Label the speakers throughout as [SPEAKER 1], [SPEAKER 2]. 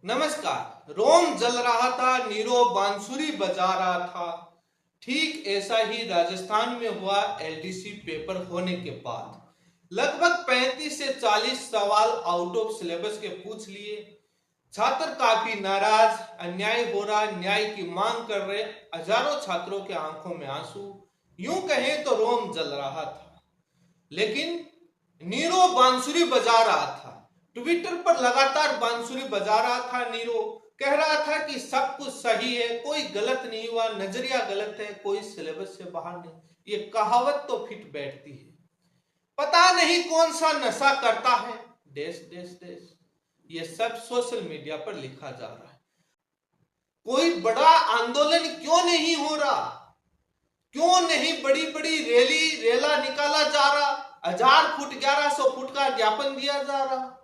[SPEAKER 1] नमस्कार। रोम जल रहा था, नीरो बांसुरी बजा रहा था। ठीक ऐसा ही राजस्थान में हुआ एलडीसी पेपर होने के बाद। लगभग 35 से 40 सवाल आउट ऑफ सिलेबस के पूछ लिए। छात्र काफी नाराज, अन्याय हो रहा, न्याय की मांग कर रहे। हजारों छात्रों के आंखों में आंसू। यूं कहें तो रोम जल रहा था, लेकिन नीरो बांसुरी बजा रहा था। ट्विटर पर लगातार बांसुरी बजा रहा था नीरो। कह रहा था कि सब कुछ सही है, कोई गलत नहीं हुआ, नजरिया गलत है, कोई सिलेबस से बाहर नहीं। ये कहावत तो फिट बैठती है। पता नहीं कौन सा नशा करता है देश देश देश। ये सब सोशल मीडिया पर लिखा जा रहा है। कोई बड़ा आंदोलन क्यों नहीं हो रहा? क्यों नहीं बड़ी बड़ी रैली रेला निकाला जा रहा? 1000 फुट 1100 फुट का ज्ञापन दिया जा रहा?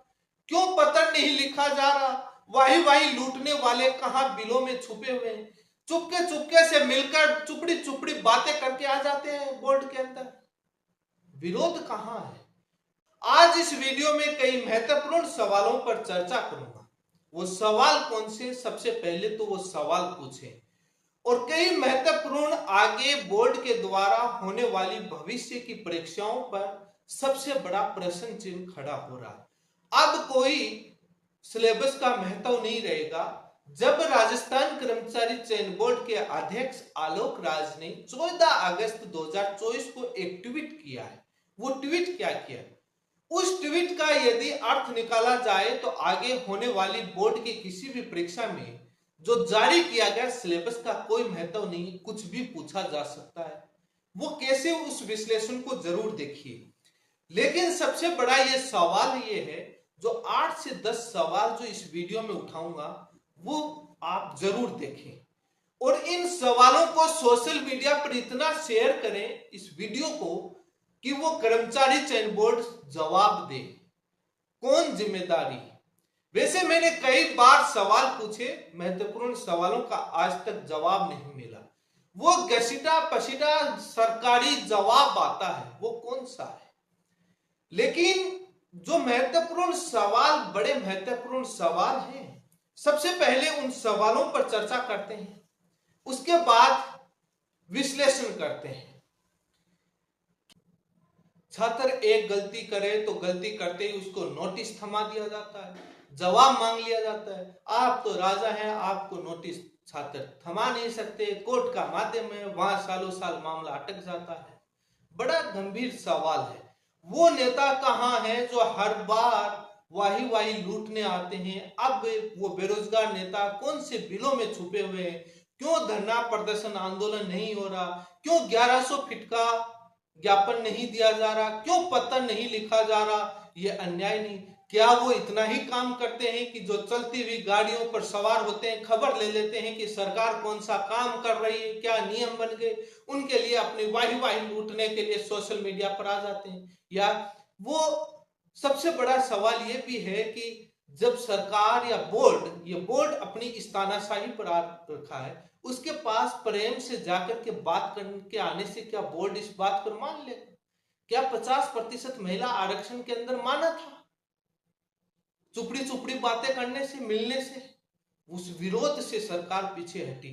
[SPEAKER 1] क्यों पत्र नहीं लिखा जा रहा? वाही वाही लूटने वाले कहां बिलों में छुपे हुए हैं? चुपके चुपके से मिलकर चुपड़ी चुपड़ी बातें करके आ जाते हैं बोर्ड के अंदर। विरोध कहां है? आज इस वीडियो में कई महत्वपूर्ण सवालों पर चर्चा करूंगा। वो सवाल कौन से? सबसे पहले तो वो सवाल पूछे और कई महत्वपूर्ण आगे बोर्ड के द्वारा होने वाली भविष्य की परीक्षाओं पर सबसे बड़ा प्रश्न चिन्ह खड़ा हो रहा है। अब कोई सिलेबस का महत्व नहीं रहेगा। जब राजस्थान कर्मचारी चयन बोर्ड के अध्यक्ष आलोक राज ने 14 अगस्त 2024 को एक ट्वीट किया है। वो ट्वीट क्या किया? उस ट्वीट का यदि अर्थ निकाला जाए तो आगे होने वाली बोर्ड की किसी भी परीक्षा में जो जारी किया गया सिलेबस का कोई महत्व नहीं, कुछ भी पूछा जा सकता है। वो कैसे, उस विश्लेषण को जरूर देखिए। लेकिन सबसे बड़ा ये सवाल ये है, जो 8 से 10 सवाल जो इस वीडियो में उठाऊंगा वो आप जरूर देखें और इन सवालों को सोशल मीडिया पर इतना शेयर करें इस वीडियो को कि वो कर्मचारी चयन बोर्ड जवाब दे। कौन जिम्मेदारी? वैसे मैंने कई बार सवाल पूछे, महत्वपूर्ण सवालों का आज तक जवाब नहीं मिला। वो घसीटा पसीटा सरकारी जवाब आता है, वो कौन सा है? लेकिन जो महत्वपूर्ण सवाल, बड़े महत्वपूर्ण सवाल हैं, सबसे पहले उन सवालों पर चर्चा करते हैं, उसके बाद विश्लेषण करते हैं। छात्र एक गलती करे तो गलती करते ही उसको नोटिस थमा दिया जाता है, जवाब मांग लिया जाता है। आप तो राजा हैं, आपको नोटिस छात्र थमा नहीं सकते, कोर्ट का माध्यम है, वहां सालों साल मामला अटक जाता है। बड़ा गंभीर सवाल है। वो नेता कहां है जो हर बार वाही वाही लूटने आते हैं? अब वो बेरोजगार नेता कौन से बिलों में छुपे हुए हैं? क्यों धरना प्रदर्शन आंदोलन नहीं हो रहा? क्यों 1100 फीट का ज्ञापन नहीं दिया जा रहा? क्यों पत्र नहीं लिखा जा रहा? ये अन्याय नहीं? क्या वो इतना ही काम करते हैं कि जो चलती हुई गाड़ियों पर सवार होते हैं खबर ले लेते हैं कि सरकार कौन सा काम कर रही है, क्या नियम बन गए, उनके लिए अपनी वाही वाही लूटने के लिए सोशल मीडिया पर आ जाते हैं? या वो सबसे बड़ा सवाल ये भी है कि जब सरकार या बोर्ड, ये बोर्ड अपनी इस तानाशाही पर आ रखा है, उसके पास प्रेम से जाकर के बात करके आने से क्या बोर्ड इस बात पर मान लेगा? क्या 50% महिला आरक्षण के अंदर माना था? चुपड़ी चुपड़ी बातें करने से, मिलने से, उस विरोध से सरकार पीछे हटी।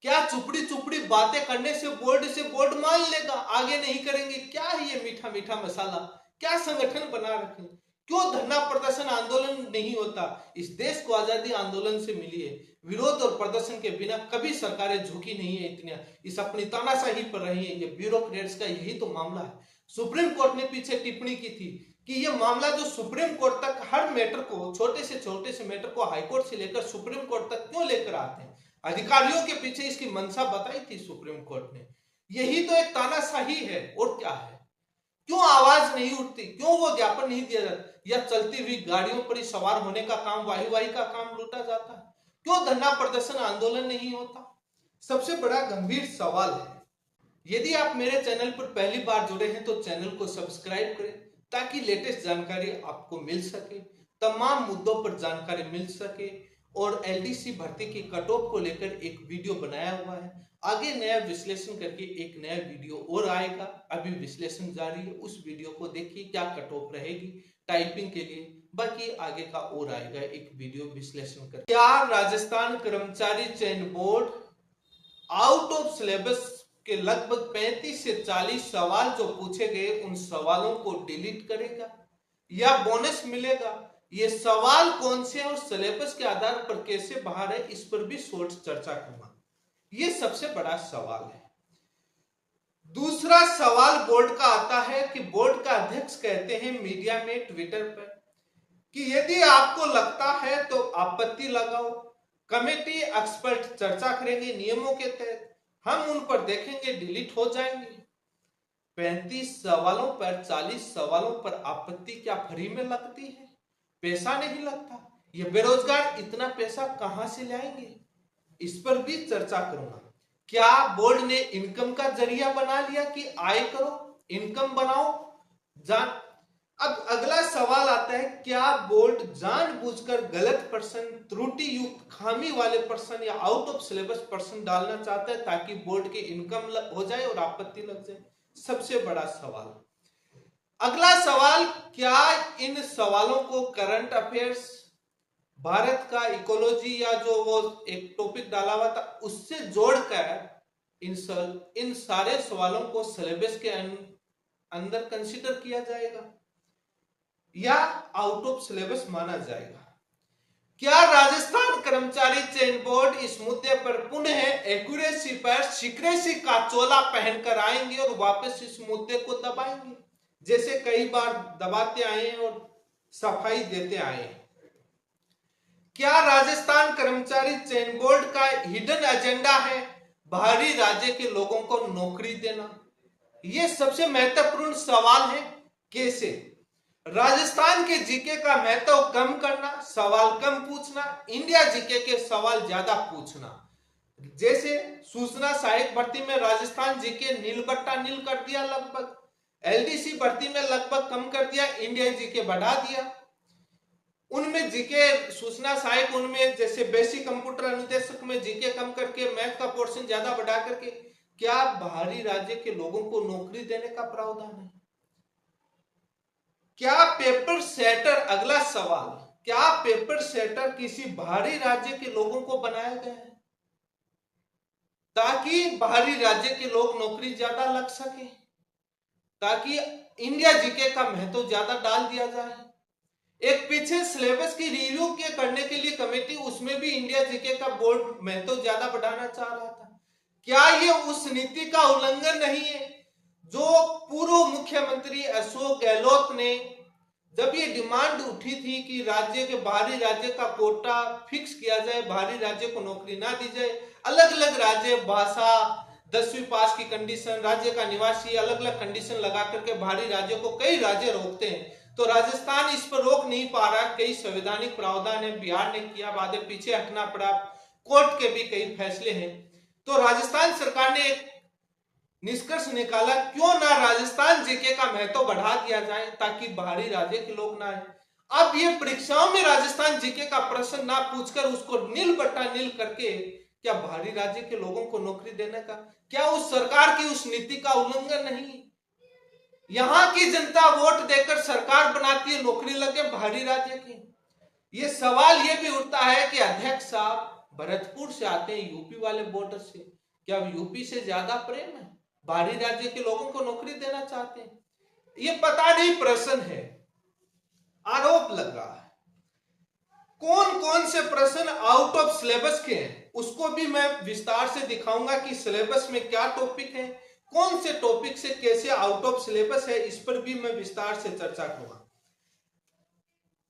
[SPEAKER 1] क्या चुपड़ी चुपड़ी बातें करने से बोर्ड मान लेगा? आगे नहीं करेंगे? क्या है ये मीठा मीठा मसाला? क्या संगठन बना रखे? क्यों धरना प्रदर्शन आंदोलन नहीं होता? इस देश को आजादी आंदोलन से मिली है। विरोध और प्रदर्शन के बिना कभी सरकारें झुकी नहीं है, इतनी इस अपनी तानाशाही पर रही है। ये ब्यूरोक्रेट्स का यही तो मामला है। सुप्रीम कोर्ट ने पीछे टिप्पणी की थी कि ये मामला जो सुप्रीम कोर्ट तक, हर मैटर को, छोटे से मैटर को हाईकोर्ट से लेकर सुप्रीम कोर्ट तक क्यों लेकर आते हैं? अधिकारियों के पीछे इसकी मंशा बताई थी सुप्रीम कोर्ट ने। यही तो एक तानाशाही है, और क्या है? क्यों आवाज नहीं उठती? क्यों वो ज्ञापन नहीं दिया जाता? या चलती हुई गाड़ियों पर ही सवार होने का काम, वाही वाही का काम लूटा जाता है? क्यों धरना प्रदर्शन आंदोलन नहीं होता? सबसे बड़ा गंभीर सवाल है। यदि आप मेरे चैनल पर पहली बार जुड़े हैं तो चैनल को सब्सक्राइब करें ताकि लेटेस्ट जानकारी आपको मिल सके, तमाम मुद्दों पर जानकारी मिल सके। और एलडीसी भर्ती की कट ऑफ को लेकर एक वीडियो बनाया हुआ है। आगे नया विश्लेषण करके एक नया वीडियो और आएगा। अभी विश्लेषण जारी है, उस वीडियो को देखिए क्या कट ऑफ रहेगी टाइपिंग के लिए। बाकी आगे का और आएगा एक वीडियो विश्लेषण कर। क्या राजस्थान कर्मचारी चयन बोर्ड आउट ऑफ सिलेबस के लगभग 35 से 40 सवाल जो पूछे गए उन सवालों को डिलीट करेगा या बोनस मिलेगा? ये सवाल कौन से और सिलेबस के आधार पर कैसे बाहर है, इस पर भी शॉर्ट चर्चा करूंगा। ये सबसे बड़ा सवाल है। दूसरा सवाल बोर्ड का आता है कि बोर्ड का अध्यक्ष कहते हैं मीडिया में, ट्विटर पर, कि यदि आपको लगता है तो आपत्ति लगाओ, कमेटी एक्सपर्ट चर्चा करेंगे, नियमों के तहत हम उन पर देखेंगे, डिलीट हो जाएंगे। 35 सवालों पर 40 सवालों पर आपत्ति क्या फ्री में लगती है? पैसा नहीं लगता। ये बेरोजगार इतना पैसा कहां से लाएंगे, इस पर भी चर्चा करूंगा। क्या बोर्ड ने इनकम का जरिया बना लिया कि आय करो, इनकम बनाओ, जान। अब अगला सवाल आता है, क्या बोर्ड जानबूझकर गलत पर्सन, त्रुटि युक्त, खामी वाले पर्सन या आउट ऑफ सिलेबस पर्सन डालना चाहता है ताकि बोर्ड की इनकम हो जाए और आपत्ति लग जाए? सबसे बड़ा सवाल। अगला सवाल, क्या इन सवालों को करंट अफेयर्स, भारत का इकोलॉजी या जो वो एक टॉपिक डाला हुआ था उससे जोड़कर इन सारे सवालों को सिलेबस के अंदर कंसीडर किया जाएगा या आउट ऑफ सिलेबस माना जाएगा? क्या राजस्थान कर्मचारी चयन बोर्ड इस मुद्दे पर पुनः एक्यूरेसी पर सीक्रेसी का चोला पहनकर आएंगे और वापस इस मुद्दे को दबाएंगे, जैसे कई बार दबाते आए और सफाई देते आए? क्या राजस्थान कर्मचारी चयन बोर्ड का हिडन एजेंडा है बाहरी राज्य के लोगों को नौकरी देना? यह सबसे महत्वपूर्ण सवाल है। कैसे? राजस्थान के जीके का महत्व कम करना, सवाल कम पूछना, इंडिया जीके के सवाल ज्यादा पूछना। जैसे सूचना सहायक भर्ती में राजस्थान जीके नील बट्टा नील कर दिया, लगभग एलडीसी भर्ती में लगभग कम कर दिया, इंडिया जीके बढ़ा दिया। उनमें जीके सूचना सहायक, उनमें जैसे बेसिक कंप्यूटर अनुदेशक में जीके कम करके मैथ का पोर्शन ज्यादा बढ़ा करके, क्या बाहरी राज्य के लोगों को नौकरी देने का प्रावधान है? क्या पेपर सेटर, अगला सवाल, क्या पेपर सेटर किसी बाहरी राज्य के लोगों को बनाया गया है ताकि बाहरी राज्य के लोग नौकरी ज्यादा लग सके, ताकि इंडिया जीके का महत्व ज्यादा डाल दिया जाए? एक पीछे सिलेबस की रिव्यू के करने के लिए कमेटी, उसमें भी इंडिया जीके का बोर्ड महत्व ज्यादा बढ़ाना चाह रहा था। क्या ये उस नीति का उल्लंघन नहीं है जो पूर्व मुख्यमंत्री अशोक गहलोत ने, जब ये डिमांड उठी थी कि राज्य के बाहरी राज्य का कोटा फिक्स किया जाए, बाहरी राज्य को नौकरी ना दी जाए, अलग अलग राज्य, भाषा, 10वीं पास की कंडीशन, राज्य का निवासी, अलग अलग कंडीशन लगा करके बाहरी राज्यों को कई राज्य रोकते हैं, तो राजस्थान इस पर रोक नहीं पा रहा। कई संवैधानिक प्रावधान है, बिहार ने किया, बाद में पीछे हटना पड़ा, कोर्ट के भी कई फैसले हैं। तो राजस्थान सरकार ने एक निष्कर्ष निकाला, क्यों ना राजस्थान जीके का महत्व बढ़ा दिया जाए ताकि बाहरी राज्य के लोग ना आए। अब ये परीक्षाओं में राजस्थान जीके का प्रश्न ना पूछकर उसको नील बट्टा नील करके क्या बाहरी राज्य के लोगों को नौकरी देने का, क्या उस सरकार की उस नीति का उल्लंघन नहीं? यहां की जनता वोट देकर सरकार बनाती है, नौकरी लगे बाहरी राज्य की। ये सवाल ये भी उठता है कि अध्यक्ष साहब भरतपुर से आते हैं, यूपी वाले बॉर्डर से, क्या यूपी से ज्यादा प्रेम है? बाहरी राज्य के लोगों को नौकरी देना चाहते हैं? ये पता नहीं प्रश्न है, आरोप लग रहा है। कौन कौन से प्रश्न आउट ऑफ सिलेबस के हैं उसको भी मैं विस्तार से दिखाऊंगा कि सिलेबस में क्या टॉपिक है, कौन से टॉपिक से कैसे आउट ऑफ सिलेबस है, इस पर भी मैं विस्तार से चर्चा करूंगा।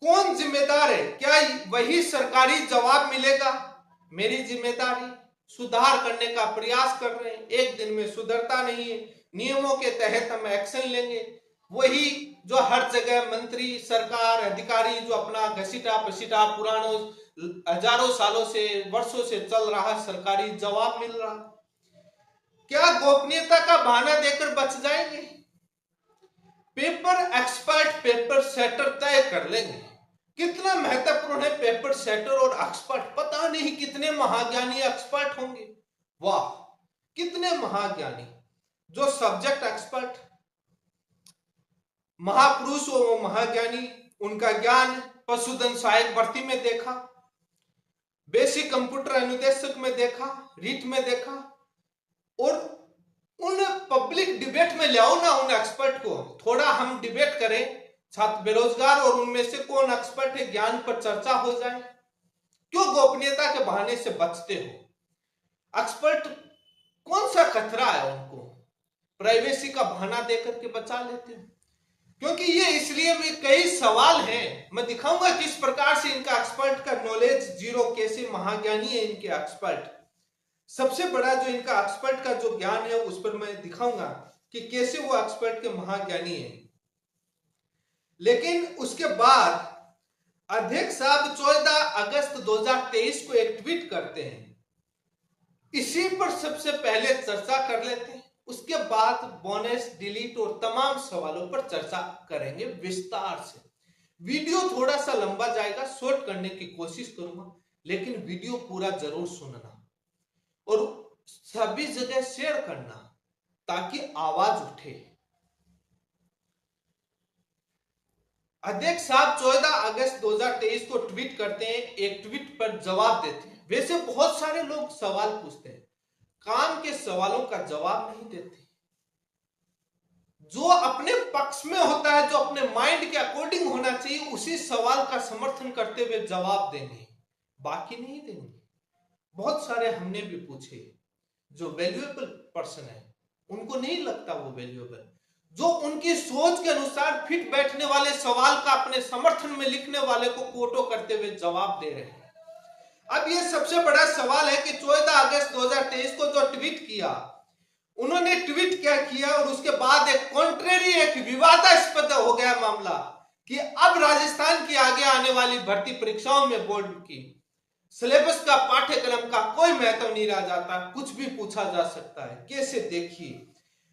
[SPEAKER 1] कौन जिम्मेदार है? क्या वही सरकारी जवाब मिलेगा? मेरी जिम्मेदारी, सुधार करने का प्रयास कर रहे हैं, एक दिन में सुधरता नहीं है, नियमों के तहत हम एक्शन लेंगे। वही जो हर जगह मंत्री, सरकार, अधिकारी जो अपना घसीटा पसीटा पुरानों हजारों सालों से, वर्षों से चल रहा सरकारी जवाब मिल रहा, क्या गोपनीयता का बहाना देकर बच जाएंगे? पेपर एक्सपर्ट, पेपर सेटर तय कर लेंगे। कितना महत्वपूर्ण है पेपर सेटर और एक्सपर्ट, पता नहीं कितने महाज्ञानी एक्सपर्ट होंगे। वाह, कितने महाज्ञानी! जो सब्जेक्ट एक्सपर्ट महापुरुष हो, वो महाज्ञानी, उनका ज्ञान पशुधन सहायक भर्ती में देखा, बेसिक कंप्यूटर अनुदेशक में देखा, रीट में देखा। और उन पब्लिक डिबेट में ले आओ ना उन एक्सपर्ट को, थोड़ा हम डिबेट करें, छात्र बेरोजगार और उनमें से कौन एक्सपर्ट है, ज्ञान पर चर्चा हो जाए। क्यों गोपनीयता के बहाने से बचते हो? एक्सपर्ट कौन सा खतरा है उनको, प्राइवेसी का बहाना देकर के बचा लेते हो। क्योंकि ये इसलिए भी कई सवाल हैं, मैं दिखाऊंगा किस प्रकार से इनका एक्सपर्ट का नॉलेज जीरो, कैसे महाज्ञानी है इनके एक्सपर्ट। सबसे बड़ा जो इनका एक्सपर्ट का जो ज्ञान है उस पर मैं दिखाऊंगा कि कैसे वो एक्सपर्ट के महाज्ञानी है। लेकिन उसके बाद अध्यक्ष साहब 14 अगस्त 2023 को एक ट्वीट करते हैं, इसी पर सबसे पहले चर्चा कर लेते हैं, उसके बाद बोनस, डिलीट और तमाम सवालों पर चर्चा करेंगे विस्तार से। वीडियो थोड़ा सा लंबा जाएगा, शॉर्ट करने की कोशिश करूंगा, लेकिन वीडियो पूरा जरूर सुनना और सभी जगह शेयर करना ताकि आवाज उठे। अध्यक्ष साहब 14 अगस्त 2023 को ट्वीट करते हैं, एक ट्वीट पर जवाब देते हैं। वैसे बहुत सारे लोग सवाल पूछते हैं, काम के सवालों का जवाब नहीं देते। जो अपने पक्ष में होता है, जो अपने माइंड के अकॉर्डिंग होना चाहिए, उसी सवाल का समर्थन करते हुए जवाब देंगे, बाकी नहीं देंगे। बहुत सारे हमने भी पूछे, जो वैल्यूएबल पर्सन है उनको नहीं लगता वो वैल्यूएबल, जो उनकी सोच के अनुसार फिट बैठने वाले सवाल का अपने समर्थन में लिखने वाले को कोटो करते हुए जवाब दे रहे हैं। अब ये सबसे बड़ा सवाल है कि 14 अगस्त 2023 को जो ट्वीट किया, उन्होंने ट्वीट क्या किया और उसके बाद एक कॉन्ट्रेरी, एक विवादास्पद हो गया मामला कि अब राजस्थान की आगे आने वाली भर्ती परीक्षाओं में बोर्ड की सिलेबस का, पाठ्यक्रम का कोई महत्व नहीं रह जाता, कुछ भी पूछा जा सकता है। कैसे? देखिए,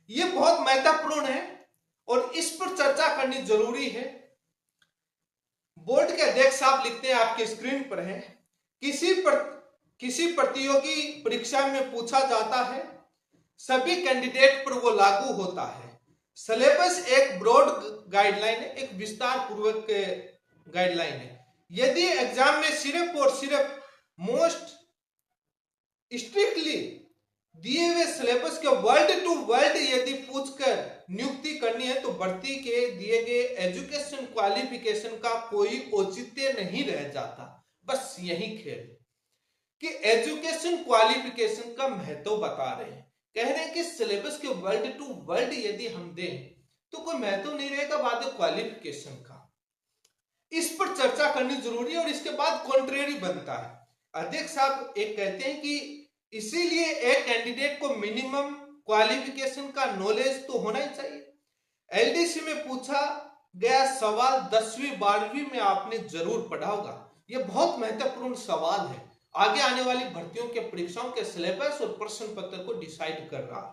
[SPEAKER 1] ये बहुत महत्वपूर्ण है और इस पर चर्चा करनी जरूरी है। बोर्ड के अध्यक्ष साहब लिखते हैं, आपके स्क्रीन पर है, किसी प्रतियोगी परीक्षा में पूछा जाता है, सभी कैंडिडेट पर वो लागू होता है। सिलेबस एक ब्रॉड गाइडलाइन है, एक विस्तार पूर्वक गाइडलाइन है। यदि एग्जाम में सिर्फ और सिर्फ मोस्ट स्ट्रिक्टली दिए हुए सिलेबस के वर्ड टू वर्ड यदि पूछकर नियुक्ति करनी है, तो भर्ती के दिए गए एजुकेशन क्वालिफिकेशन का कोई औचित्य नहीं रह जाता। बस यही खेल कि एजुकेशन क्वालिफिकेशन का महत्व बता रहे हैं, कह रहे हैं कि सिलेबस के वर्ड टू वर्ड यदि हम दें तो कोई महत्व नहीं रहेगा बाद क्वालिफिकेशन का। इस पर चर्चा करनी जरूरी है और इसके बाद कॉन्ट्रेरी बनता है। अध्यक्ष साहब एक कहते हैं कि इसीलिए एक कैंडिडेट को मिनिमम क्वालिफिकेशन का नॉलेज तो होना ही चाहिए। एलडीसी में पूछा गया सवाल 10वीं 12वीं में आपने जरूर पढ़ा होगा। यह बहुत महत्वपूर्ण सवाल है, आगे आने वाली भर्तियों के परीक्षाओं के सिलेबस और प्रश्न पत्र को डिसाइड कर रहा है।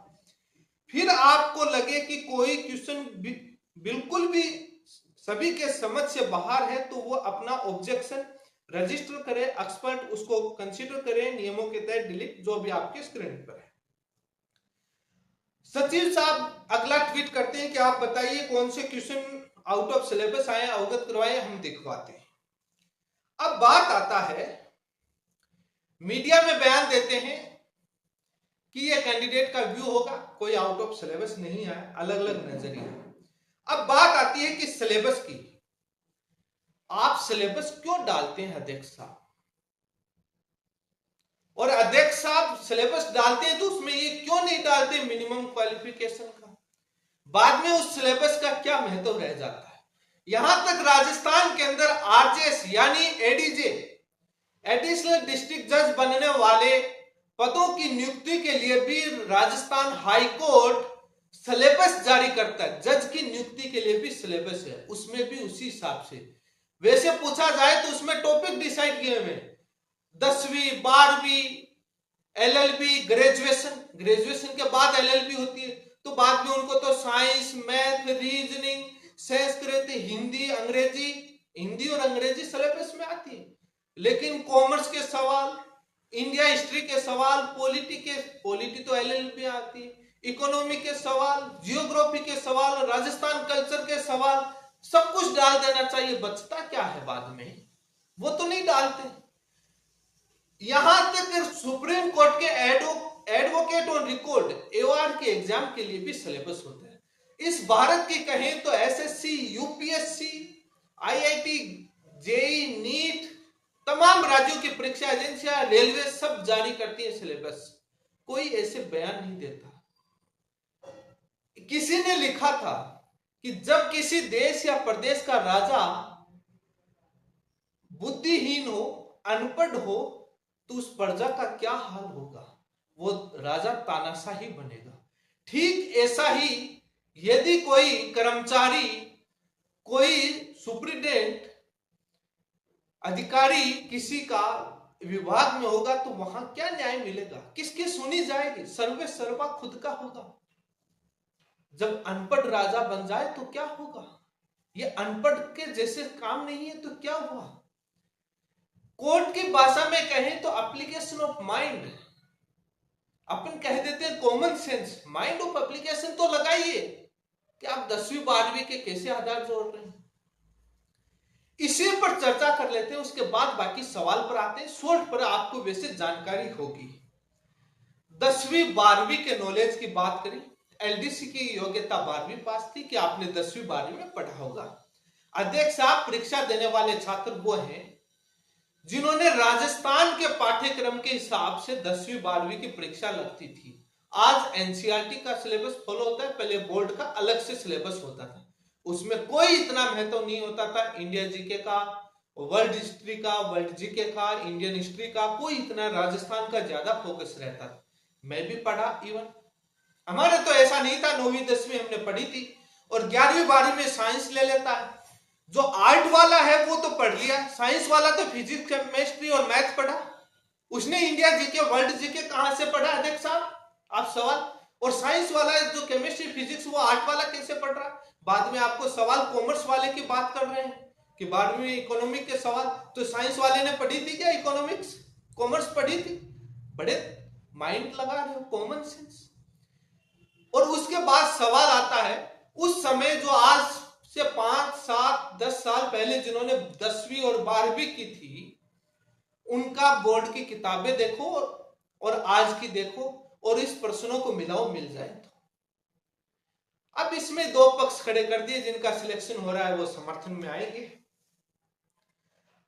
[SPEAKER 1] फिर आपको लगे कि कोई क्वेश्चन बिल्कुल भी सभी के समझ से बाहर है, तो वो अपना ऑब्जेक्शन रजिस्टर करे, एक्सपर्ट उसको कंसीडर करे, नियमों के तहत डिलीट, जो भी आपके स्क्रीन पर है। सचिव साहब अगला ट्वीट करते हैं कि आप बताइए कौन से क्वेश्चन आउट ऑफ सिलेबस आए, अवगत करवाए, हम दिखवाते हैं। अब बात आता है, मीडिया में बयान देते हैं कि ये कैंडिडेट का व्यू होगा, कोई आउट ऑफ सिलेबस नहीं आया, अलग अलग नजरिया। अब बात आती है कि सिलेबस की, आप सिलेबस क्यों डालते हैं अध्यक्ष साहब? और अध्यक्ष साहब सिलेबस डालते हैं तो उसमें ये क्यों नहीं डालते मिनिमम क्वालिफिकेशन का? बाद में उस सिलेबस का क्या महत्व रह जाता है? यहां तक राजस्थान के अंदर आरजेएस यानी एडीजे, एडिशनल डिस्ट्रिक्ट जज बनने वाले पदों की नियुक्ति के लिए भी राजस्थान हाई कोर्ट सिलेबस जारी करता है। जज की नियुक्ति के लिए भी सिलेबस है, उसमें भी उसी हिसाब से। वैसे पूछा जाए तो उसमें टॉपिक डिसाइड किए हुए 10वीं 12वीं एलएलबी, ग्रेजुएशन के बाद एलएलबी होती है, तो बाद में उनको तो science, math, reasoning, Sanskrit, Hindi, अंग्रेजी, हिंदी और अंग्रेजी सिलेबस में आती है। लेकिन कॉमर्स के सवाल, इंडिया हिस्ट्री के सवाल, पॉलिटी तो एलएलबी आती है, इकोनॉमी के सवाल, जियोग्राफी के सवाल, राजस्थान कल्चर के सवाल, सब कुछ डाल देना चाहिए, बचता क्या है बाद में, वो तो नहीं डालते। यहां तक सुप्रीम कोर्ट के एडवोकेट ऑन रिकॉर्ड एवार के एग्जाम के लिए भी सिलेबस होता है। इस भारत की कहें तो SSC, UPSC, IIT, JEE, NEET, तमाम राज्यों की परीक्षा एजेंसियां, रेलवे सब जारी करती है सिलेबस। कोई ऐसे बयान नहीं देता। किसी ने लिखा था कि जब किसी देश या प्रदेश का राजा बुद्धिहीन हो, अनपढ़ हो, तो उस प्रजा का क्या हाल होगा, वो राजा तानाशाही बनेगा। ठीक ऐसा ही यदि कोई कर्मचारी, कोई सुप्रिटेंडेंट अधिकारी किसी का विभाग में होगा तो वहां क्या न्याय मिलेगा, किसकी सुनी जाएगी, सर्वे सर्वा खुद का होगा। जब अनपढ़ राजा बन जाए तो क्या होगा, ये अनपढ़ के जैसे काम नहीं है तो क्या हुआ। कोर्ट की भाषा में कहें तो एप्लीकेशन ऑफ माइंड, अपन कह देते हैं common sense, mind of application तो लगाइए कि आप 10वीं 12वीं के कैसे आधार जोड़ रहे हैं। इसी पर चर्चा कर लेते हैं, उसके बाद बाकी सवाल पर आते हैं। शॉर्ट पर आपको वैसे जानकारी होगी। 10वीं 12वीं के नॉलेज की बात करें, एलडीसी की योग्यता 12वीं पास थी कि आपने 10वीं 12वीं में पढ़ा होगा। अध्यक्ष साहब, परीक्षा देने वाले छात्र वो हैं जिन्होंने राजस्थान के पाठ्यक्रम के हिसाब से 10वीं 12वीं की परीक्षा लगती थी। आज एनसीईआरटी का सिलेबस फॉलो होता है, पहले बोर्ड का अलग से सिलेबस होता था, उसमें कोई इतना महत्व नहीं होता था। इंडिया जीके का, वर्ल्ड हिस्ट्री का, वर्ल्ड जीके का, इंडियन हिस्ट्री का, कोई इतना, राजस्थान का ज्यादा फोकस रहता था। मैं भी पढ़ा, इवन हमारे तो ऐसा नहीं था, 9वीं 10वीं हमने पढ़ी थी, और 11वीं 12वीं में साइंस ले लेता है। जो आर्ट वाला है वो तो पढ़ लिया, साइंस वाला तो फिजिक्स, केमिस्ट्री और मैथ पढ़ा। उसने इंडिया जीके, वर्ल्ड जीके कहां से पढ़ा अध्यक्ष साहब, आप सवाल। और साइंस वाला जो केमिस्ट्री फिजिक्स, वो आर्ट वाला कैसे पढ़ रहा। बाद में आपको सवाल कॉमर्स वाले की बात कर रहे हैं कि 12वीं इकोनॉमिक के सवाल, तो साइंस वाले ने पढ़ी थी क्या इकोनॉमिक्स, कॉमर्स पढ़ी थी। बड़े माइंड लगा रहे हो, कॉमन सेंस। और उसके बाद सवाल आता है, उस समय जो आज से 5, 7, 10 साल पहले जिन्होंने 10वीं और 12वीं की थी, उनका बोर्ड की किताबें देखो और आज की देखो, और इस प्रश्नों को मिलाओ, मिल जाए तो। अब इसमें दो पक्ष खड़े कर दिए, जिनका सिलेक्शन हो रहा है वो समर्थन में आएंगे।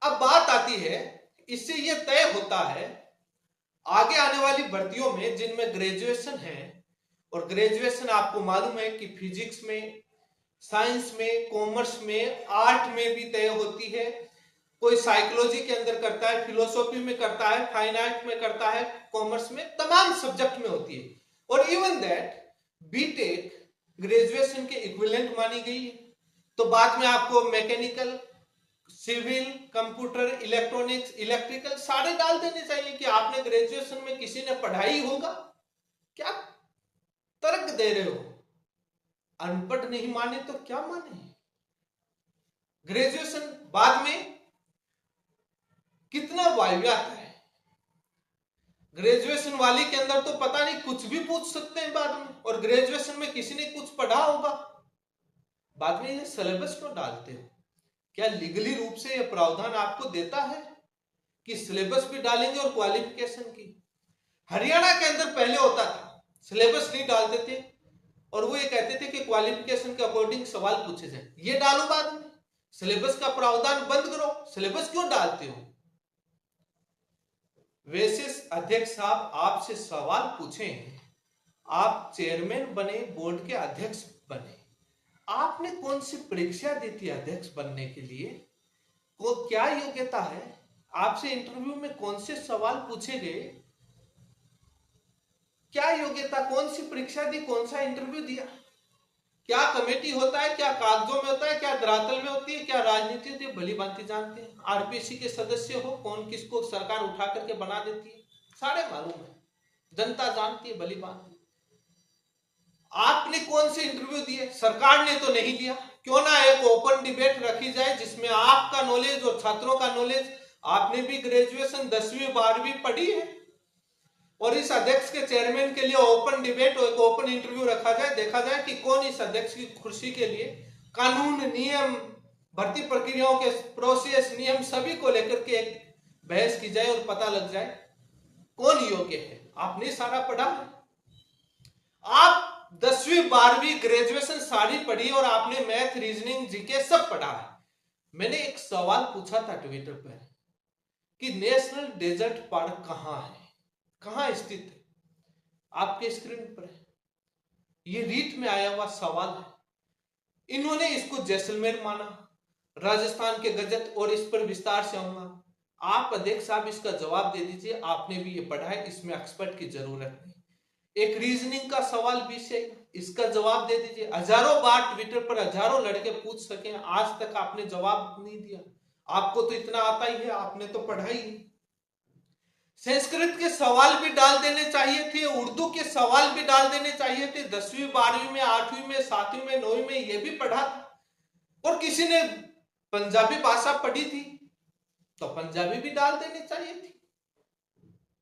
[SPEAKER 1] अब बात आती है, इससे यह तय होता है आगे आने वाली भर्तियों में जिनमें ग्रेजुएशन है, और ग्रेजुएशन आपको मालूम है कि फिजिक्स में, साइंस में, कॉमर्स में, आर्ट में भी तय होती है। कोई साइकोलॉजी के अंदर करता है, फिलोसॉफी में करता है, फाइन आर्ट में करता है, कॉमर्स में, तमाम सब्जेक्ट में होती है। और इवन दैट बीटेक ग्रेजुएशन के इक्विवेलेंट मानी गई है। तो बाद में आपको mechanical, civil, computer, electronics, electrical सारे डाल देने चाहिए कि आपने ग्रेजुएशन में किसी ने पढ़ाई होगा। क्या तर्क दे रहे हो, अनपढ़ नहीं माने तो क्या माने। ग्रेजुएशन बाद में कितना वायवा आता है, ग्रेजुएशन वाली के अंदर तो पता नहीं कुछ भी पूछ सकते हैं बाद में, और ग्रेजुएशन में किसी ने कुछ पढ़ा होगा। बाद में ये सिलेबस क्यों डालते हो, क्या लीगली रूप से यह प्रावधान आपको देता है कि सिलेबस भी डालेंगे और क्वालिफिकेशन की। हरियाणा के अंदर पहले होता था, सिलेबस नहीं डालते थे और वो ये कहते थे कि क्वालिफिकेशन के अकॉर्डिंग सवाल पूछे जाए। ये डालो बाद में, सिलेबस का प्रावधान बंद करो, सिलेबस क्यों डालते हो। वैसे अध्यक्ष साहब आपसे सवाल पूछें, आप चेयरमैन बने, बोर्ड के अध्यक्ष बने, आपने कौन सी परीक्षा दी थी अध्यक्ष बनने के लिए, वो क्या योग्यता है, आपसे इंटरव्यू में कौन से सवाल पूछे गए, क्या योग्यता, कौन सी परीक्षा दी, कौन सा इंटरव्यू दिया, क्या कमेटी होता है, क्या कागजों में होता है, क्या धरातल में होती है, क्या राजनीति होती है, भली भांति जानते हैं। आरपीसी के सदस्य हो, कौन किसको सरकार उठा करके बना देती है, सारे मालूम है, जनता जानती है भली भांति। आपने कौन से इंटरव्यू दिए, सरकार ने तो नहीं दिया। क्यों ना एक ओपन डिबेट रखी जाए जिसमें आपका नॉलेज और छात्रों का नॉलेज, आपने भी ग्रेजुएशन 10वीं 12वीं पढ़ी है, और इस अध्यक्ष के चेयरमैन के लिए ओपन डिबेट और एक ओपन इंटरव्यू रखा जाए, देखा जाए कि कौन इस अध्यक्ष की कुर्सी के लिए कानून, नियम, भर्ती प्रक्रियाओं के प्रोसेस, नियम सभी को लेकर के एक बहस की जाए और पता लग जाए कौन योग्य है। आपने सारा पढ़ा है, आप 10वीं 12वीं ग्रेजुएशन सारी पढ़ी और आपने मैथ, रीजनिंग, जीके सब पढ़ा है। मैंने एक सवाल पूछा था ट्विटर पर कि नेशनल डेजर्ट पार्क कहां है, कहां स्थित है? आपके स्क्रीन पर है, ये रीट में आया हुआ सवाल है। इन्होंने इसको जैसलमेर माना, राजस्थान के गजट, और इस पर विस्तार से आऊंगा। आप अध्यक्ष साहब इसका जवाब दे दीजिए, आपने भी ये पढ़ा है, इसमें एक्सपर्ट की जरूरत नहीं। एक रीजनिंग का सवाल भी से, इसका जवाब दे दीजिए। हजारों बार ट्विटर पर हजारों लड़के पूछ सके, आज तक आपने जवाब नहीं दिया। आपको तो इतना आता ही है, आपने तो पढ़ा ही। संस्कृत के सवाल भी डाल देने चाहिए थे, उर्दू के सवाल भी डाल देने चाहिए थे। 10वीं 12वीं में, 8वीं में, 7वीं में, 9वीं में ये भी पढ़ा था। और किसी ने पंजाबी भाषा पढ़ी थी तो पंजाबी भी डाल देनी चाहिए थी।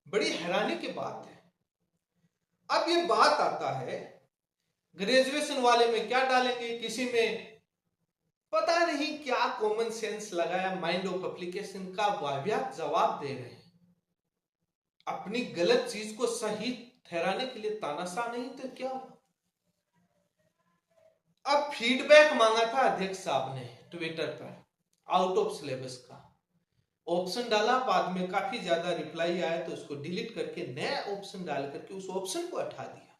[SPEAKER 1] बड़ी हैरानी की बात है। अब ये बात आता है ग्रेजुएशन वाले में क्या डालेंगे, किसी में पता नहीं क्या कॉमन सेंस लगाया, माइंड ऑफ एप्लीकेशन का वाहियात जवाब दे रहे हैं। अपनी गलत चीज को सही ठहराने के लिए तानाशाह नहीं तो क्या हुआ। अब फीडबैक मांगा था अध्यक्ष साहब ने ट्विटर पर आउट ऑफ सिलेबस का, ऑप्शन डाला, बाद में काफी ज्यादा रिप्लाई आया तो उसको डिलीट करके नया ऑप्शन डाल करके उस ऑप्शन को हटा दिया।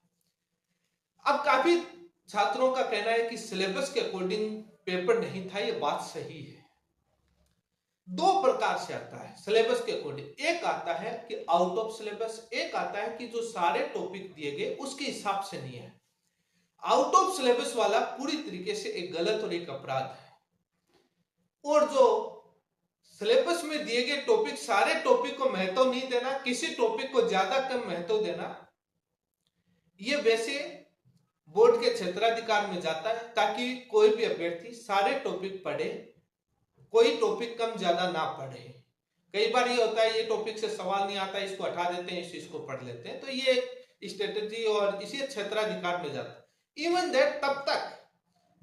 [SPEAKER 1] अब काफी छात्रों का कहना है कि सिलेबस के अकॉर्डिंग पेपर नहीं था, ये बात सही है। दो प्रकार से आता है सिलेबस के अकॉर्डिंग, एक आता है कि आउट ऑफ सिलेबस, एक आता है कि जो सारे टॉपिक दिए गए उसके हिसाब से नहीं है। आउट ऑफ सिलेबस वाला पूरी तरीके से एक गलत और एक अपराध है। और जो सिलेबस में दिए गए टॉपिक, सारे टॉपिक को महत्व नहीं देना, किसी टॉपिक को ज्यादा कम महत्व देना, ये वैसे बोर्ड के क्षेत्राधिकार में जाता है ताकि कोई भी अभ्यर्थी सारे टॉपिक पढ़े, कोई टॉपिक कम ज्यादा ना पढ़े। कई बार ये होता है ये टॉपिक से सवाल नहीं आता, इसको हटा देते हैं, इसको पढ़ लेते हैं, तो ये स्ट्रेटेजी और इसी क्षेत्राधिकार में जाता है। इवन दैट तब तक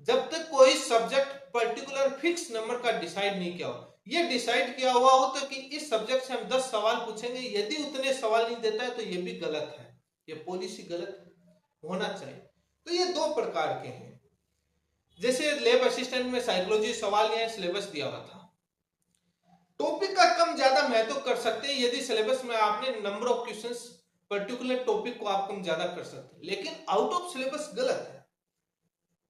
[SPEAKER 1] जब तक कोई सब्जेक्ट पर्टिकुलर फिक्स नंबर का डिसाइड नहीं किया हो। ये डिसाइड किया हुआ हो तो कि इस सब्जेक्ट से हम 10 सवाल पूछेंगे, यदि उतने सवाल नहीं देता है तो ये भी गलत है, ये पॉलिसी गलत होना चाहिए। तो ये दो प्रकार के हैं। जैसे लैब असिस्टेंट में साइकोलॉजी सवाल यहाँ सिलेबस दिया हुआ था, टॉपिक का कम ज्यादा महत्व कर सकते हैं यदि सिलेबस में आपने number of questions particular topic को आप कम ज्यादा कर सकते हैं, लेकिन आउट ऑफ सिलेबस गलत है।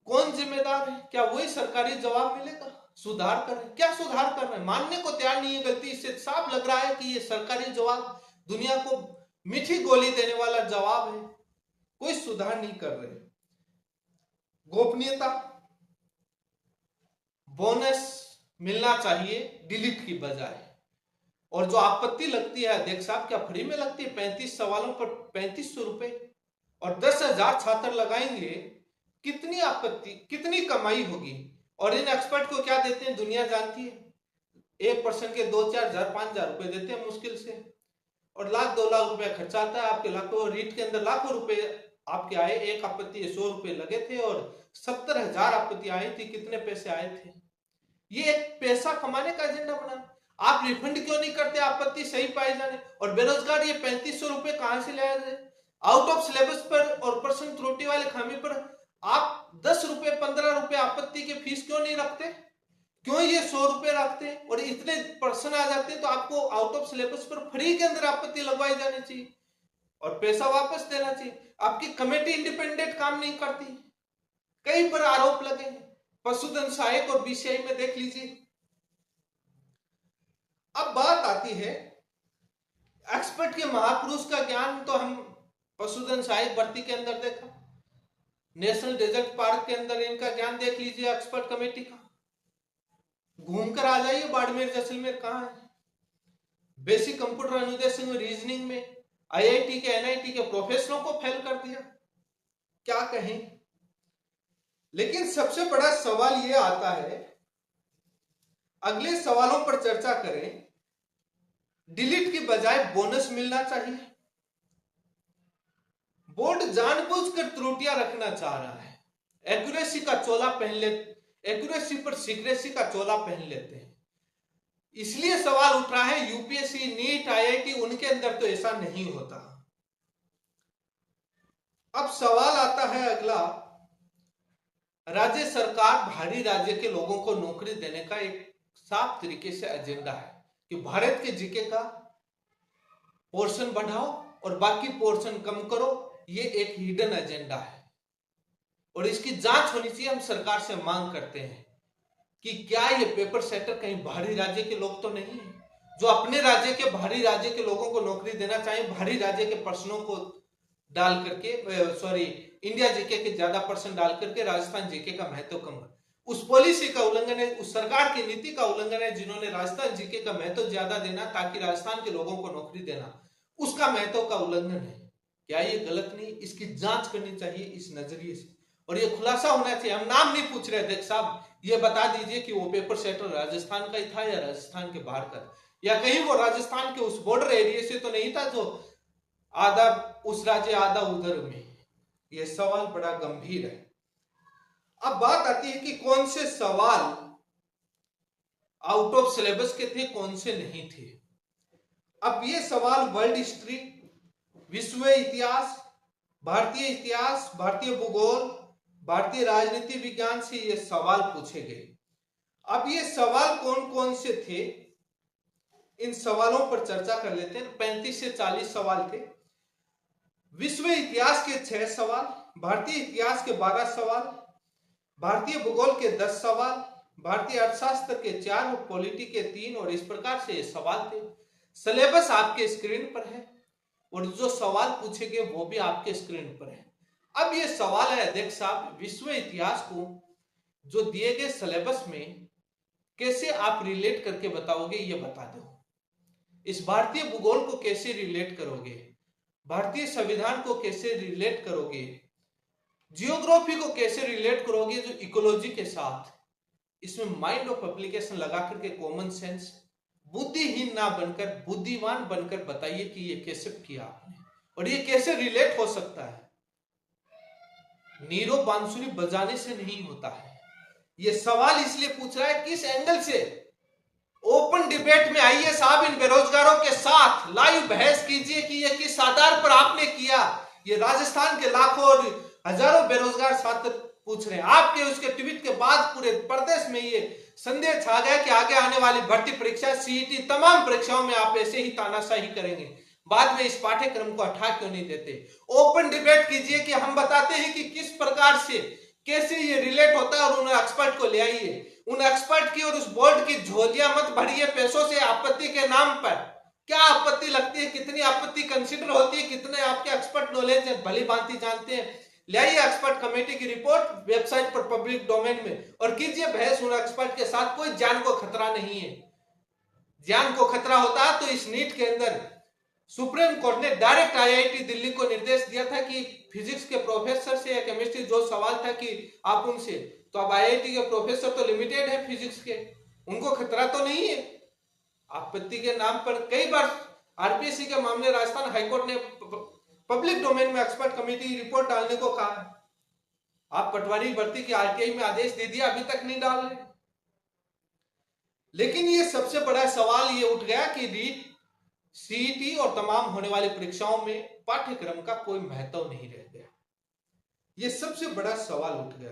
[SPEAKER 1] कौन जिम्मेदार है? क्या वही सरकारी जवाब मिलेगा? सुधार कर रहे, क्या सुधार कर रहे हैं? मानने को तैयार नहीं है गलती, इससे साफ लग रहा है कि ये सरकारी जवाब दुनिया को मीठी गोली देने वाला जवाब है, कोई सुधार नहीं कर रहे। गोपनीयता, बोनस मिलना चाहिए डिलीट की बजाय। और जो आपत्ति लगती है अध्यक्ष साहब, क्या फ्री में लगती है? 35 सवालों पर 3500 रुपए और 10,000 छात्र लगाएंगे, कितनी आपत्ति, कितनी कमाई होगी। और इन एक्सपर्ट को क्या देते हैं दुनिया जानती है, 1% के 2-4 हजार 5 हजार रुपए देते हैं मुश्किल से, और 1-2 लाख रुपए खर्चा आता है आपके। लाखों रीट के अंदर लाखों रुपए आपके आए, एक आपत्ति 100 रुपए लगे थे और 70,000 आपत्ति आई थी, कितने पैसे आए थे? ये एक पैसा कमाने का एजेंडा बना। आप रिफंड क्यों नहीं करते आपत्ति सही पाए जाने? और बेरोजगार ये 3500 रुपए कहां से लाया जाए? आउट ऑफ सिलेबस पर और पर्सन त्रुटि वाले खामी पर आप 10 रुपए 15 रुपए आपत्ति के फीस क्यों नहीं रखते? क्यों ये 100 रुपए रखते हैं? और इतने पर्सन आ जाते हैं तो आपको आउट ऑफ सिलेबस पर फ्री के अंदर आपत्ति लगवाई जानी चाहिए और पैसा वापस देना चाहिए। आपकी कमेटी इंडिपेंडेंट काम नहीं करती, कई पर आरोप लगे, पशुधन सहायक और बीसीआई में देख लीजिए। अब बात आती है एक्सपर्ट के महापुरुष का ज्ञान, तो हम पशुधन सहायक भर्ती के अंदर देखा, नेशनल डेजर्ट पार्क के अंदर इनका ज्ञान देख लीजिए एक्सपर्ट कमेटी का। घूमकर आ जाइए बाड़मेर जैसलमेर कहां है। बेसिक कंप्यूटर अनुदेशन में, रीजनिंग में आईआईटी के एनआईटी के प्रोफेसरों को फेल कर दिया, क्या कहें। लेकिन सबसे बड़ा सवाल यह आता है, अगले सवालों पर चर्चा करें, डिलीट की बजाय बोनस मिलना चाहिए। बोर्ड जानबूझकर त्रुटियां रखना चाह रहा है, एक्यूरेसी का चोला पहन ले, एक्यूरेसी पर सीक्रेसी का चोला पहन लेते हैं। इसलिए सवाल उठ रहा है, यूपीएससी, नीट, आईआईटी, उनके अंदर तो ऐसा नहीं होता। अब सवाल आता है अगला, राज्य सरकार भारी राज्य के लोगों को नौकरी देने का एक साफ तरीके से एजेंडा है कि भारत के जीके का पोर्शन बढ़ाओ और बाकी पोर्शन कम करो। ये एक हिडन एजेंडा है और इसकी जांच होनी चाहिए। हम सरकार से मांग करते हैं कि क्या ये पेपर सेटर कहीं बाहरी राज्य के लोग तो नहीं है जो अपने राज्य के, बाहरी राज्य के लोगों को नौकरी देना चाहिए, बाहरी राज्य के प्रश्नों को डाल करके, इंडिया जीके के ज्यादा परसेंट डाल करके राजस्थान जीके का महत्व कम है। उस पॉलिसी का उल्लंघन है, उस सरकार की नीति का उल्लंघन है जिन्होंने राजस्थान जीके का महत्व ज्यादा देना ताकि राजस्थान के लोगों को नौकरी देना, उसका महत्व का उल्लंघन है। क्या ये गलत नहीं? इसकी जांच करनी चाहिए इस नजरिए से और ये खुलासा होना चाहिए। हम नाम नहीं पूछ रहे अध्यक्ष साहब, ये बता दीजिए कि वो पेपर सेटर राजस्थान का ही था या राजस्थान के बाहर का, या कहीं वो राजस्थान के उस बॉर्डर एरिया से तो नहीं था जो आधा उस राज्य आधा उधर में। यह सवाल बड़ा गंभीर है। अब बात आती है कि कौन से सवाल आउट ऑफ सिलेबस के थे, कौन से नहीं थे। अब ये सवाल वर्ल्ड हिस्ट्री, विश्व इतिहास, भारतीय भूगोल, भारतीय राजनीति विज्ञान से ये सवाल पूछे गए। अब ये सवाल कौन कौन से थे, इन सवालों पर चर्चा कर लेते हैं। 35 से 40 सवाल थे। विश्व इतिहास के 6 सवाल, भारतीय इतिहास के 12 सवाल, भारतीय भूगोल के 10 सवाल, भारतीय अर्थशास्त्र के 4 और पॉलिटी के 3, और इस प्रकार से ये सवाल थे। सिलेबस आपके स्क्रीन पर है और जो सवाल पूछे गए वो भी आपके स्क्रीन पर है। अब ये सवाल है अध्यक्ष साहब, विश्व इतिहास को जो दिए गए सिलेबस में कैसे आप रिलेट करके बताओगे, ये बता दो। इस भारतीय भूगोल को कैसे रिलेट करोगे, भारतीय संविधान को कैसे रिलेट करोगे, जियोग्राफी को कैसे रिलेट करोगे जो इकोलॉजी के साथ। इसमें माइंड ऑफ एप्लीकेशन लगा करके कॉमन सेंस, बुद्धिहीन ना बनकर बुद्धिमान बनकर बताइए कि ये कैसे किया आपने और ये कैसे रिलेट हो सकता है। नीरो बांसुरी बजाने से नहीं होता है। ये सवाल इसलिए पूछ रहा है किस एंगल से। ओपन डिबेट में आइए साहब, इन बेरोजगारों के साथ लाइव बहस कीजिए कि ये किस आधार पर आपने किया। ये राजस्थान के लाखों और हजारों बेरोजगार छात्र पूछ रहे हैं। आपके उसके ट्वीट के बाद पूरे प्रदेश में ये संदेह छा गया कि आगे आने वाली भर्ती परीक्षा, सीईटी, तमाम परीक्षाओं में आप ऐसे ही तानाशाही करेंगे, बाद में इस पाठ्यक्रम को हटा क्यों नहीं देते। ओपन डिबेट कीजिए कि हम बताते हैं कि किस प्रकार से कैसे ये रिलेट होता है और उन एक्सपर्ट को ले आइए। उन एक्सपर्ट की और उस बोर्ड की झोलियां मत भरिए पैसों से आपत्ति के नाम पर। क्या आपत्ति लगती है, कितनी आपत्ति कंसिडर होती है, कितने आपके एक्सपर्ट नॉलेज है, भली भांति जानते हैं। ले आइए एक्सपर्ट कमेटी की रिपोर्ट वेबसाइट पर पब्लिक डोमेन में और कीजिए बहस उन एक्सपर्ट के साथ। कोई जान को खतरा नहीं है। जान को खतरा होता तो इस नीट के अंदर सुप्रीम कोर्ट ने डायरेक्ट आईआईटी दिल्ली को निर्देश दिया था कि फिजिक्स के प्रोफेसर से या केमिस्ट्री जो सवाल था कि आप उनसे, तो अब आईआईटी के प्रोफेसर तो लिमिटेड है फिजिक्स के, उनको खतरा तो नहीं है। आपत्ति के नाम पर कई बार आरपीएससी के मामले राजस्थान हाईकोर्ट ने पब्लिक डोमेन में एक्सपर्ट कमेटी रिपोर्ट डालने को कहा। आप पटवारी भर्ती की आरटीआई में आदेश दे दिया, अभी तक नहीं डाल रहे। लेकिन ये सबसे बड़ा सवाल ये उठ गया कि रीट, सीईटी और तमाम होने वाली परीक्षाओं में पाठ्यक्रम का कोई महत्व नहीं रह गया। ये सबसे बड़ा सवाल उठ गया।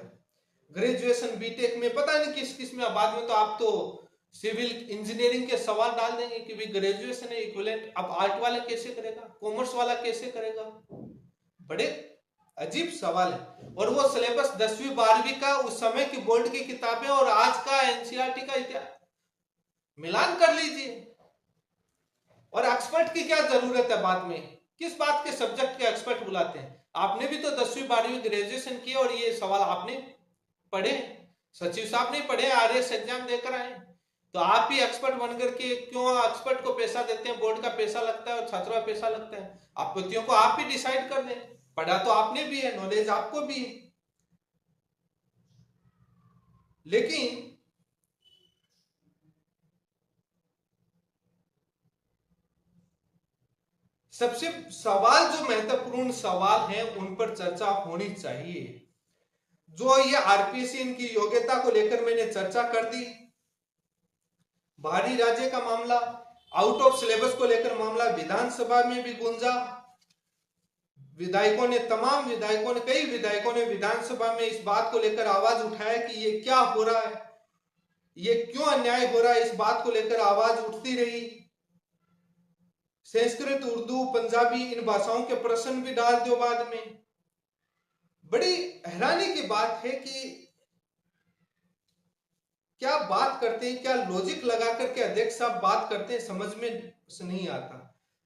[SPEAKER 1] ग्रेजुएशन बीटेक में पता नहीं किस किस में, बाद में तो आप तो सिविल इंजीनियरिंग के सवाल डाल देंगे कि भी ग्रेजुएशन है इक्विवेलेंट। अब आर्ट वाला कैसे करेगा, कॉमर्स वाला कैसे करेगा, बड़े अजीब सवाल है। और वो सिलेबस 10वीं 12वीं का उस समय की बोर्ड की किताबें और आज का एनसीईआरटी का इतिहास मिलान कर लीजिए। और एक्सपर्ट की क्या जरूरत है बाद में, किस बात के सब्जेक्ट के एक्सपर्ट बुलाते हैं। आपने भी तो 10वीं 12वीं ग्रेजुएशन किया और ये सवाल आपने पढ़े, सचिव साहब नहीं पढ़े, आरएस एग्जाम देकर आए, तो आप ही एक्सपर्ट बनकर के क्यों एक्सपर्ट को पैसा देते हैं। बोर्ड का पैसा लगता है और छात्रों का पैसा लगता है। आपत्तियों को आप ही डिसाइड कर दें। पढ़ा तो आपने भी है, नॉलेज आपको भी है। लेकिन सबसे सवाल जो महत्वपूर्ण सवाल है उन पर चर्चा होनी चाहिए। जो ये आरपीएससी इनकी योग्यता को लेकर मैंने चर्चा कर दी, बाहरी राज्य का मामला, आउट ऑफ सिलेबस को लेकर मामला विधानसभा में भी गूंजा। कई विधायकों ने विधानसभा में इस बात को लेकर आवाज उठाया कि ये क्या हो रहा है, ये क्यों अन्याय हो रहा है, इस बात को लेकर आवाज उठती रही। संस्कृत, उर्दू, पंजाबी इन भाषाओं के प्रश्न भी डाल दो बाद में। बड़ी हैरानी की बात है कि क्या बात करते हैं, क्या लॉजिक लगा करके अध्यक्ष साहब बात करते हैं, समझ में नहीं आता।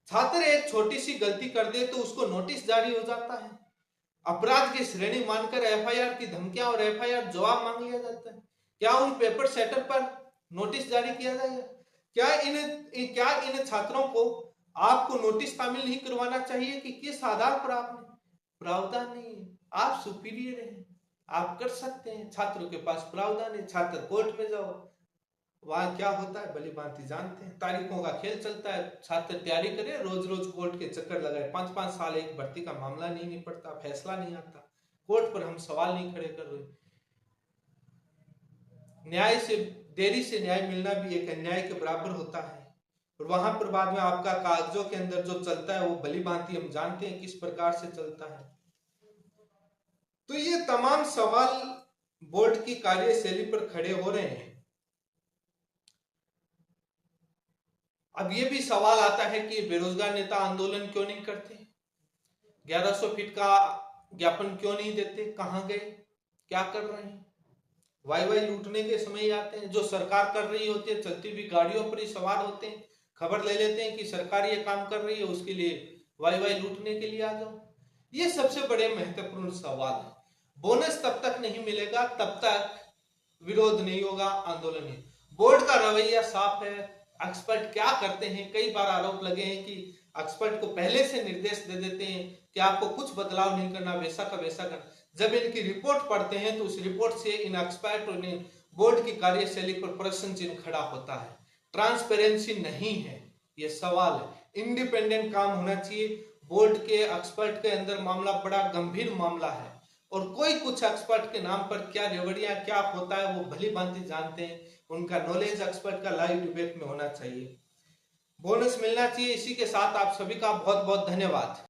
[SPEAKER 1] छात्र एक छोटी सी गलती कर दे तो उसको नोटिस जारी हो जाता है, अपराध की श्रेणी मानकर एफआईआर की धमकियां और एफआईआर जवाब मांग लिया जाता है। क्या उन पेपर सेटर पर नोटिस जारी किया जाएगा? क्या इन छात्रों को आपको नोटिस शामिल नहीं करवाना चाहिए कि किस आधार पर आपने? प्रावधान नहीं है, आप सुपीरियर हैं, आप कर सकते हैं, छात्रों के पास प्रावधान है, छात्र कोर्ट में जाओ, वहां क्या होता है भली भांति जानते हैं, तारीखों का खेल चलता है, छात्र तैयारी करे, रोज रोज कोर्ट के चक्कर लगाए, 5-5 साल एक भर्ती का मामला नहीं निपटता, फैसला नहीं आता, कोर्ट पर हम सवाल नहीं खड़े कर रहे। न्याय से देरी से न्याय मिलना भी एक अन्याय के बराबर होता है, और वहां पर बाद में आपका कागजों के अंदर जो चलता है वो भली भांति हम जानते हैं किस प्रकार से चलता है। तो ये तमाम सवाल बोर्ड की कार्यशैली पर खड़े हो रहे हैं। अब ये भी सवाल आता है कि बेरोजगार नेता आंदोलन क्यों नहीं करते, 1100 फीट का ज्ञापन क्यों नहीं देते, कहां गए, क्या कर रहे हैं? वाई लूटने के समय ही आते हैं, जो सरकार कर रही होती है चलती हुई गाड़ियों पर ही सवार होते हैं, खबर ले लेते हैं कि सरकार ये काम कर रही है, उसके लिए वाई लूटने के लिए आ जाओ। ये सबसे बड़े महत्वपूर्ण सवाल है। बोनस तब तक नहीं मिलेगा तब तक विरोध नहीं होगा, आंदोलन नहीं। बोर्ड का रवैया साफ है। एक्सपर्ट क्या करते हैं, कई बार आरोप लगे हैं कि एक्सपर्ट को पहले से निर्देश दे देते हैं कि आपको कुछ बदलाव नहीं करना, वैसा का वैसा करना। जब इनकी रिपोर्ट पढ़ते हैं तो उस रिपोर्ट से इन एक्सपर्ट और बोर्ड की कार्यशैली पर प्रश्न चिन्ह खड़ा होता है। ट्रांसपेरेंसी नहीं है, ये सवाल है। इंडिपेंडेंट काम होना चाहिए। बोर्ड के एक्सपर्ट के अंदर मामला बड़ा गंभीर मामला है, और कोई कुछ एक्सपर्ट के नाम पर क्या रेवड़िया क्या होता है वो भली भांति जानते हैं। उनका नॉलेज एक्सपर्ट का लाइव डिबेट में होना चाहिए। बोनस मिलना चाहिए। इसी के साथ आप सभी का बहुत बहुत धन्यवाद।